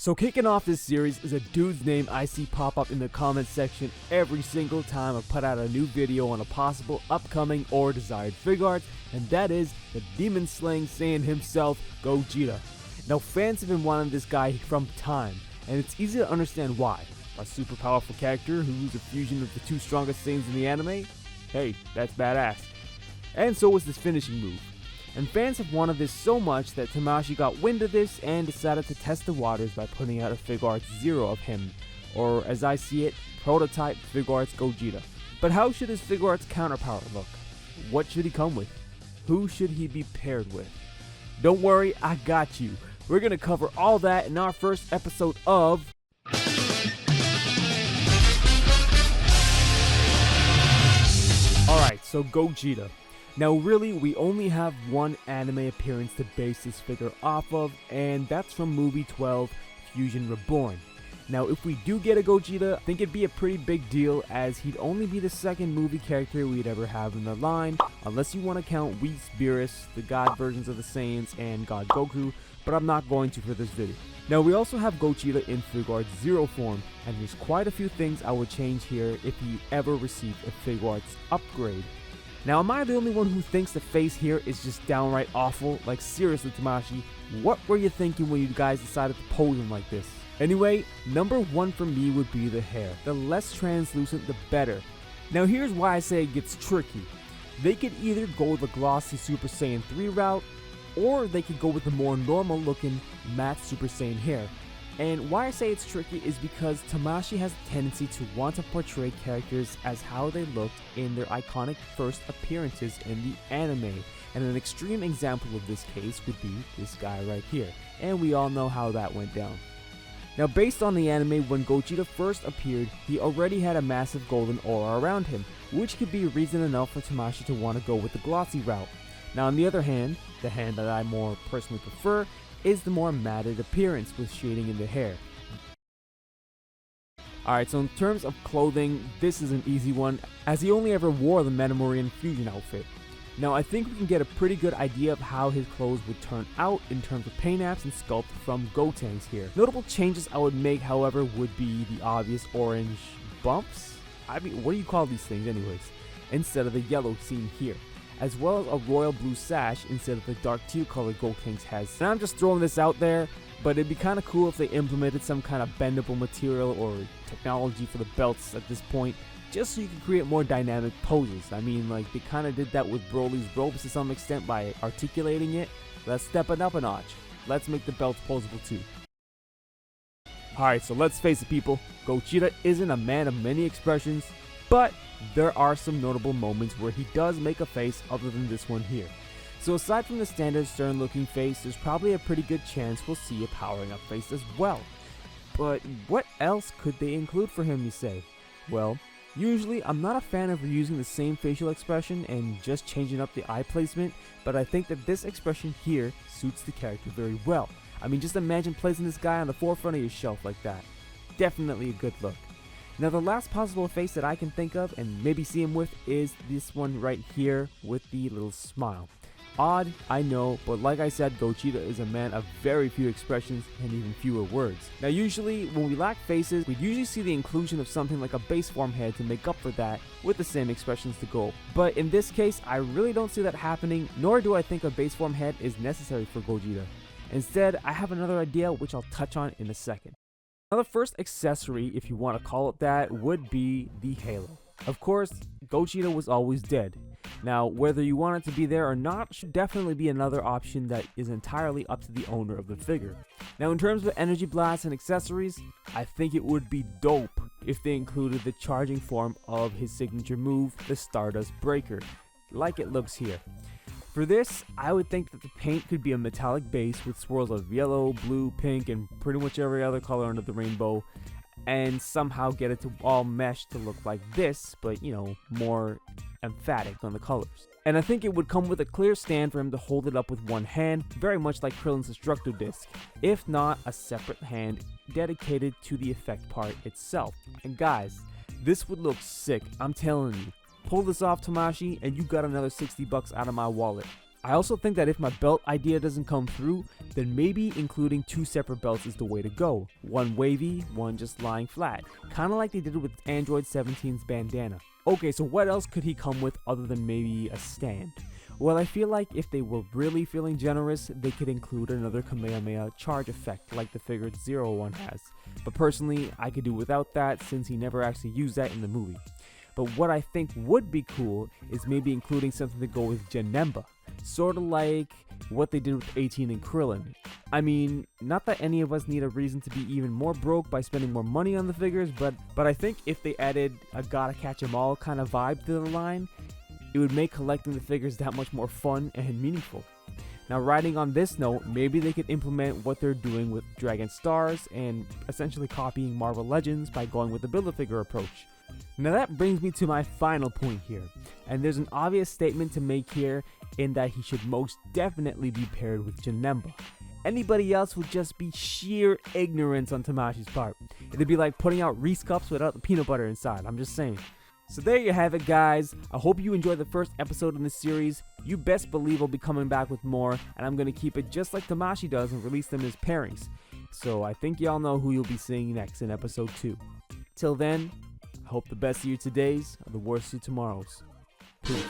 So kicking off this series is a dude's name I see pop up in the comment section every single time I put out a new video on a possible upcoming or desired Figuarts, and that is the demon slaying Saiyan himself, Gogeta. Now fans have been wanting this guy from time, and it's easy to understand why. A super powerful character who's a fusion of the two strongest Saiyans in the anime? Hey, that's badass. And so was this finishing move. And fans have wanted this so much that Tamashii got wind of this and decided to test the waters by putting out a Figuarts Zero of him, or as I see it, prototype Figuarts Gogeta. But how should his Figuarts counterpart look? What should he come with? Who should he be paired with? Don't worry, I got you. We're gonna cover all that in our first episode of Alright, so Gogeta. Now really, we only have one anime appearance to base this figure off of, and that's from movie 12, Fusion Reborn. Now if we do get a Gogeta, I think it'd be a pretty big deal, as he'd only be the second movie character we'd ever have in the line, unless you want to count Whis, Beerus, the god versions of the Saiyans, and God Goku, but I'm not going to for this video. Now we also have Gogeta in Figuarts Zero form, and there's quite a few things I would change here if he ever received a Figuarts upgrade. Now am I the only one who thinks the face here is just downright awful? Like seriously, Tamashii, what were you thinking when you guys decided to pose him like this? Anyway, number one for me would be the hair. The less translucent the better. Now here's why I say it gets tricky. They could either go the glossy Super Saiyan 3 route, or they could go with the more normal looking matte Super Saiyan hair. And why I say it's tricky is because Tamashii has a tendency to want to portray characters as how they looked in their iconic first appearances in the anime. And an extreme example of this case would be this guy right here. And we all know how that went down. Now based on the anime, when Gogeta first appeared, he already had a massive golden aura around him, which could be reason enough for Tamashii to want to go with the glossy route. Now on the other hand, the hand that I more personally prefer is the more matted appearance with shading in the hair. Alright, so in terms of clothing, this is an easy one, as he only ever wore the Metamorian Fusion outfit. Now I think we can get a pretty good idea of how his clothes would turn out in terms of paint apps and sculpt from Gotenks here. Notable changes I would make, however, would be the obvious orange bumps? I mean, what do you call these things anyways? Instead of the yellow seen here, as well as a royal blue sash instead of the dark teal color Gotenks has. And I'm just throwing this out there, but it'd be kind of cool if they implemented some kind of bendable material or technology for the belts at this point, just so you can create more dynamic poses. I mean, like, they kind of did that with Broly's robes to some extent by articulating it. Let's step it up a notch. Let's make the belts posable too. Alright, so let's face it, people, Gogeta isn't a man of many expressions, but there are some notable moments where he does make a face other than this one here. So aside from the standard stern looking face, there's probably a pretty good chance we'll see a powering up face as well. But what else could they include for him, you say? Well, usually I'm not a fan of reusing the same facial expression and just changing up the eye placement, but I think that this expression here suits the character very well. I mean, just imagine placing this guy on the forefront of your shelf like that. Definitely a good look. Now the last possible face that I can think of and maybe see him with is this one right here with the little smile. Odd, I know, but like I said, Gogeta is a man of very few expressions and even fewer words. Now usually when we lack faces, we'd usually see the inclusion of something like a base form head to make up for that with the same expressions to go. But in this case, I really don't see that happening, nor do I think a base form head is necessary for Gogeta. Instead, I have another idea which I'll touch on in a second. Now the first accessory, if you want to call it that, would be the halo. Of course, Gogeta was always dead. Now, whether you want it to be there or not should definitely be another option that is entirely up to the owner of the figure. Now in terms of energy blasts and accessories, I think it would be dope if they included the charging form of his signature move, the Stardust Breaker, like it looks here. For this, I would think that the paint could be a metallic base with swirls of yellow, blue, pink, and pretty much every other color under the rainbow, and somehow get it to all mesh to look like this, but you know, more emphatic on the colors. And I think it would come with a clear stand for him to hold it up with one hand, very much like Krillin's Destructo Disc, if not a separate hand dedicated to the effect part itself. And guys, this would look sick, I'm telling you. Pull this off, Tamashii, and you got another $60 out of my wallet. I also think that if my belt idea doesn't come through, then maybe including 2 separate belts is the way to go. One wavy, one just lying flat. Kinda like they did with Android 17's bandana. Okay, so what else could he come with other than maybe a stand? Well, I feel like if they were really feeling generous, they could include another Kamehameha charge effect like the Figuarts 01 has. But personally, I could do without that since he never actually used that in the movie. But what I think would be cool is maybe including something to go with Janemba. Sort of like what they did with 18 and Krillin. I mean, not that any of us need a reason to be even more broke by spending more money on the figures, but I think if they added a gotta catch 'em all kind of vibe to the line, it would make collecting the figures that much more fun and meaningful. Now, riding on this note, maybe they could implement what they're doing with Dragon Stars and essentially copying Marvel Legends by going with the Build-A-Figure approach. Now that brings me to my final point here, and there's an obvious statement to make here in that he should most definitely be paired with Janemba. Anybody else would just be sheer ignorance on Tamashi's part. It'd be like putting out Reese cups without the peanut butter inside, I'm just saying. So there you have it, guys. I hope you enjoyed the first episode in this series. You best believe I'll be coming back with more, and I'm going to keep it just like Tamashi does and release them as pairings. So I think y'all know who you'll be seeing next in episode 2. Till then, I hope the best of your todays are the worst of tomorrows. Peace.